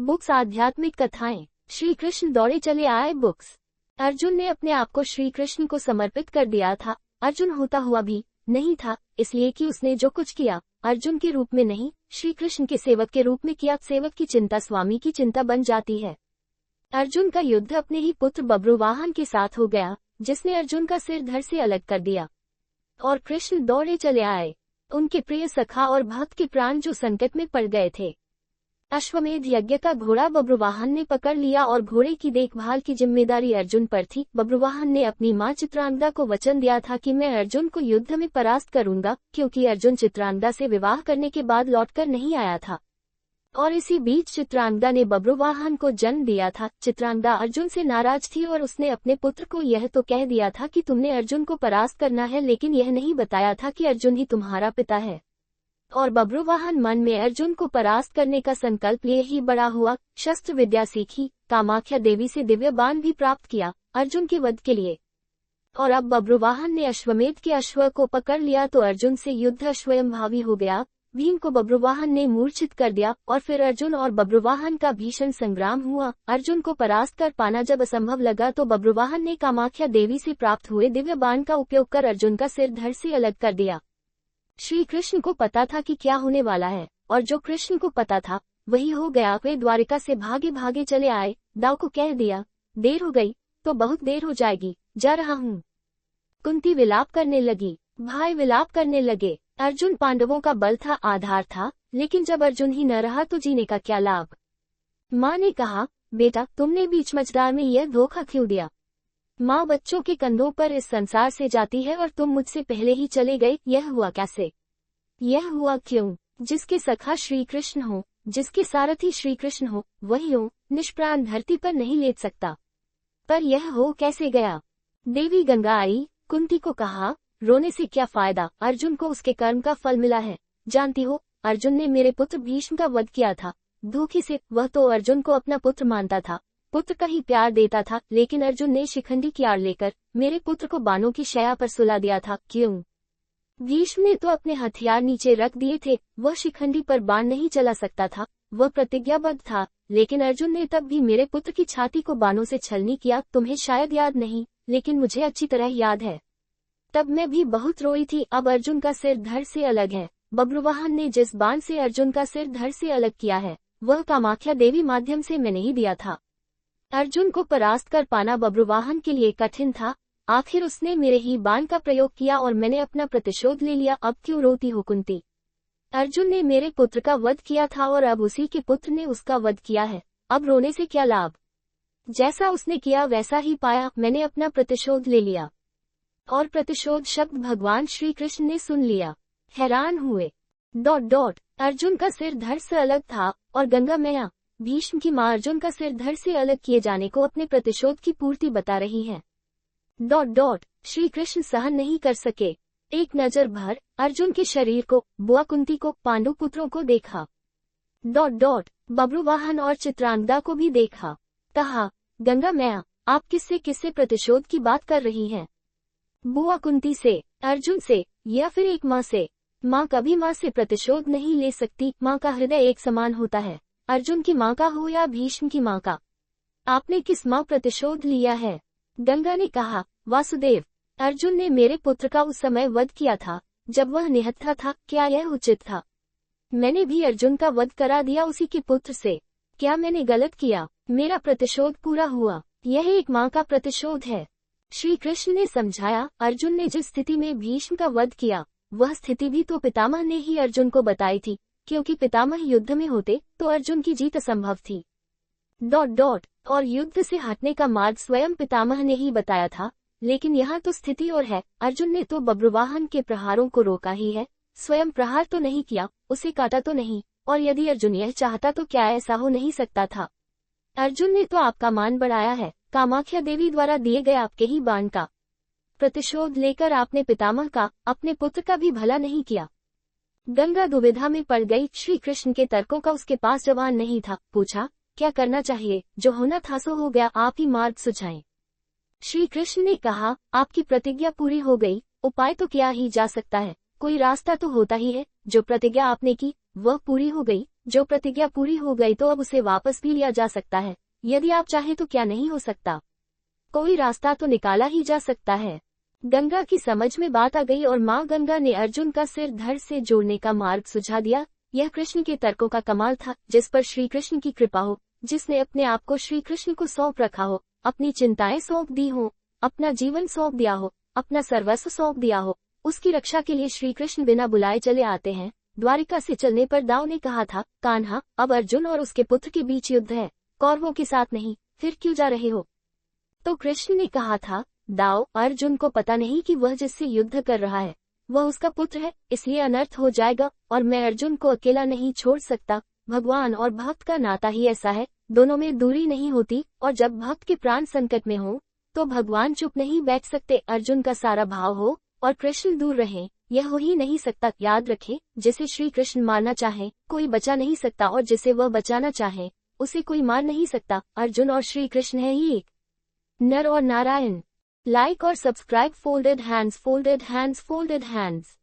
Books आध्यात्मिक कथाएं। श्री कृष्ण दौड़े चले आए बुक्स। अर्जुन ने अपने आप को श्री कृष्ण को समर्पित कर दिया था। अर्जुन होता हुआ भी नहीं था, इसलिए कि उसने जो कुछ किया अर्जुन के रूप में नहीं, श्री कृष्ण के सेवक के रूप में किया। सेवक की चिंता स्वामी की चिंता बन जाती है। अर्जुन का युद्ध अपने ही पुत्र बब्रुवाहन के साथ हो गया, जिसने अर्जुन का सिर धड़ से अलग कर दिया। और कृष्ण दौड़े चले आए, उनके प्रिय सखा और भक्त के प्राण जो संकट में पड़ गए थे। अश्वमेध यज्ञ का घोड़ा बब्रुवाहन ने पकड़ लिया और घोड़े की देखभाल की जिम्मेदारी अर्जुन पर थी। बब्रुवाहन ने अपनी मां चित्रांगदा को वचन दिया था कि मैं अर्जुन को युद्ध में परास्त करूंगा, क्योंकि अर्जुन चित्रांगदा से विवाह करने के बाद लौटकर नहीं आया था। और इसी बीच चित्रांगदा ने बब्रुवाहन को जन्म दिया था। चित्रांगदा अर्जुन से नाराज थी और उसने अपने पुत्र को यह तो कह दिया था कि तुमने अर्जुन को परास्त करना है, लेकिन यह नहीं बताया था कि अर्जुन ही तुम्हारा पिता है। और बब्रुवाहन मन में अर्जुन को परास्त करने का संकल्प लिए ही बड़ा हुआ। शस्त्र विद्या सीखी, कामाख्या देवी से दिव्य बाण भी प्राप्त किया अर्जुन के वध के लिए। और अब बब्रुवाहन ने अश्वमेध के अश्व को पकड़ लिया तो अर्जुन से युद्ध स्वयंभावी हो गया। भीम को बब्रुवाहन ने मूर्छित कर दिया और फिर अर्जुन और बब्रुवाहन का भीषण संग्राम हुआ। अर्जुन को परास्त कर पाना जब असंभव लगा तो बब्रुवाहन ने कामाख्या देवी से प्राप्त हुए दिव्य बाण का उपयोग कर अर्जुन का सिर धड़ से अलग कर दिया। श्री कृष्ण को पता था कि क्या होने वाला है, और जो कृष्ण को पता था वही हो गया। वे द्वारिका से भागे भागे चले आए। दाऊ को कह दिया, देर हो गई तो बहुत देर हो जाएगी, जा रहा हूँ। कुंती विलाप करने लगी, भाई विलाप करने लगे। अर्जुन पांडवों का बल था, आधार था, लेकिन जब अर्जुन ही न रहा तो जीने का क्या लाभ। माँ ने कहा, बेटा तुमने बीच मझधार में यह धोखा क्यों दिया। माँ बच्चों के कंधों पर इस संसार से जाती है और तुम मुझसे पहले ही चले गए। यह हुआ कैसे, यह हुआ क्यों। जिसके सखा श्री कृष्ण हो, जिसके सारथी श्री कृष्ण हो, वही हो निष्प्राण धरती पर नहीं लेट सकता। पर यह हो कैसे गया। देवी गंगा आई, कुंती को कहा, रोने से क्या फायदा, अर्जुन को उसके कर्म का फल मिला है। जानती हो, अर्जुन ने मेरे पुत्र भीष्म का वध किया था धोखे से। वह तो अर्जुन को अपना पुत्र मानता था, पुत्र का ही प्यार देता था, लेकिन अर्जुन ने शिखंडी की आड़ लेकर मेरे पुत्र को बाणों की शैया पर सुला दिया था। क्यों। भीष्म ने तो अपने हथियार नीचे रख दिए थे, वह शिखंडी पर बाण नहीं चला सकता था, वह प्रतिज्ञाबद्ध था। लेकिन अर्जुन ने तब भी मेरे पुत्र की छाती को बाणों से छलनी किया। तुम्हें शायद याद नहीं, लेकिन मुझे अच्छी तरह याद है। तब मैं भी बहुत रोई थी। अब अर्जुन का सिर धड़ से अलग है। बब्रुवाहन ने जिस बाण से अर्जुन का सिर धड़ से अलग किया है, वह कामाख्या देवी माध्यम से मैंने ही दिया था। अर्जुन को परास्त कर पाना बब्रुवाहन के लिए कठिन था। आखिर उसने मेरे ही बाण का प्रयोग किया और मैंने अपना प्रतिशोध ले लिया। अब क्यों रोती हो कुंती। अर्जुन ने मेरे पुत्र का वध किया था और अब उसी के पुत्र ने उसका वध किया है। अब रोने से क्या लाभ। जैसा उसने किया वैसा ही पाया। मैंने अपना प्रतिशोध ले लिया। और प्रतिशोध शब्द भगवान श्री कृष्ण ने सुन लिया, हैरान हुए। ... अर्जुन का सिर धड़ से अलग था और गंगा मैया भीष्म की मां अर्जुन का सिर धड़ से अलग किए जाने को अपने प्रतिशोध की पूर्ति बता रही हैं। ... श्री कृष्ण सहन नहीं कर सके। एक नजर भर अर्जुन के शरीर को, बुआ कुंती को, पांडु पुत्रों को देखा। ... बब्रुवाहन और चित्रांगदा को भी देखा। कहा, गंगा मैया आप किससे प्रतिशोध की बात कर रही हैं। बुआ कुंती से, अर्जुन से, या फिर एक माँ से। माँ कभी माँ से प्रतिशोध नहीं ले सकती। माँ का हृदय एक समान होता है, अर्जुन की माँ का हो या भीष्म की माँ का। आपने किस माँ प्रतिशोध लिया है। गंगा ने कहा, वासुदेव। अर्जुन ने मेरे पुत्र का उस समय वध किया था जब वह निहत्था था। क्या यह उचित था। मैंने भी अर्जुन का वध करा दिया उसी के पुत्र से। क्या मैंने गलत किया। मेरा प्रतिशोध पूरा हुआ। यह एक माँ का प्रतिशोध है। श्री कृष्ण ने समझाया, अर्जुन ने जिस स्थिति में भीष्म का वध किया वह स्थिति भी तो पितामह ने ही अर्जुन को बताई थी, क्योंकि पितामह युद्ध में होते तो अर्जुन की जीत असंभव थी। ... और युद्ध से हटने का मार्ग स्वयं पितामह ने ही बताया था। लेकिन यहाँ तो स्थिति और है। अर्जुन ने तो बब्रुवाहन के प्रहारों को रोका ही है, स्वयं प्रहार तो नहीं किया, उसे काटा तो नहीं। और यदि अर्जुन यह चाहता तो क्या ऐसा हो नहीं सकता था। अर्जुन ने तो आपका मान बढ़ाया है। कामाख्या देवी द्वारा दिए गए आपके ही बाण का प्रतिशोध लेकर आपने पितामह का, अपने पुत्र का भी भला नहीं किया। गंगा दुविधा में पड़ गई। श्री कृष्ण के तर्कों का उसके पास जवाब नहीं था। पूछा, क्या करना चाहिए। जो होना था सो हो गया, आप ही मार्ग सुझाएं। श्री कृष्ण ने कहा, आपकी प्रतिज्ञा पूरी हो गई, उपाय तो किया ही जा सकता है, कोई रास्ता तो होता ही है। जो प्रतिज्ञा आपने की वह पूरी हो गई, जो प्रतिज्ञा पूरी हो गई तो अब उसे वापस भी लिया जा सकता है। यदि आप चाहें तो क्या नहीं हो सकता? कोई रास्ता तो निकाला ही जा सकता है। गंगा की समझ में बात आ गई और माँ गंगा ने अर्जुन का सिर धड़ से जोड़ने का मार्ग सुझा दिया। यह कृष्ण के तर्कों का कमाल था, जिस पर श्री कृष्ण की कृपा हो, जिसने अपने आप को श्री कृष्ण को सौंप रखा हो, अपनी चिंताएं सौंप दी हो, अपना जीवन सौंप दिया हो, अपना सर्वस्व सौंप दिया हो। उसकी रक्षा के लिए श्री कृष्ण बिना बुलाए चले आते हैं। द्वारिका से चलने पर दाव ने कहा था, कान्हा, अब अर्जुन और उसके पुत्र के बीच युद्ध है, कौरवों के साथ नहीं, फिर क्यों जा रहे हो? तो कृष्ण ने कहा था, दाव, अर्जुन को पता नहीं कि वह जिससे युद्ध कर रहा है वह उसका पुत्र है, इसलिए अनर्थ हो जाएगा और मैं अर्जुन को अकेला नहीं छोड़ सकता। भगवान और भक्त का नाता ही ऐसा है, दोनों में दूरी नहीं होती, और जब भक्त के प्राण संकट में हो तो भगवान चुप नहीं बैठ सकते। अर्जुन का सारा भाव हो और कृष्ण दूर रहे, यह हो ही नहीं सकता। याद रखें, जिसे श्री कृष्ण मारना चाहे कोई बचा नहीं सकता, और जिसे वह बचाना चाहे उसे कोई मार नहीं सकता। अर्जुन और श्री कृष्ण है ही एक, नर और नारायण। लाइक और subscribe. Folded hands, folded hands, folded hands.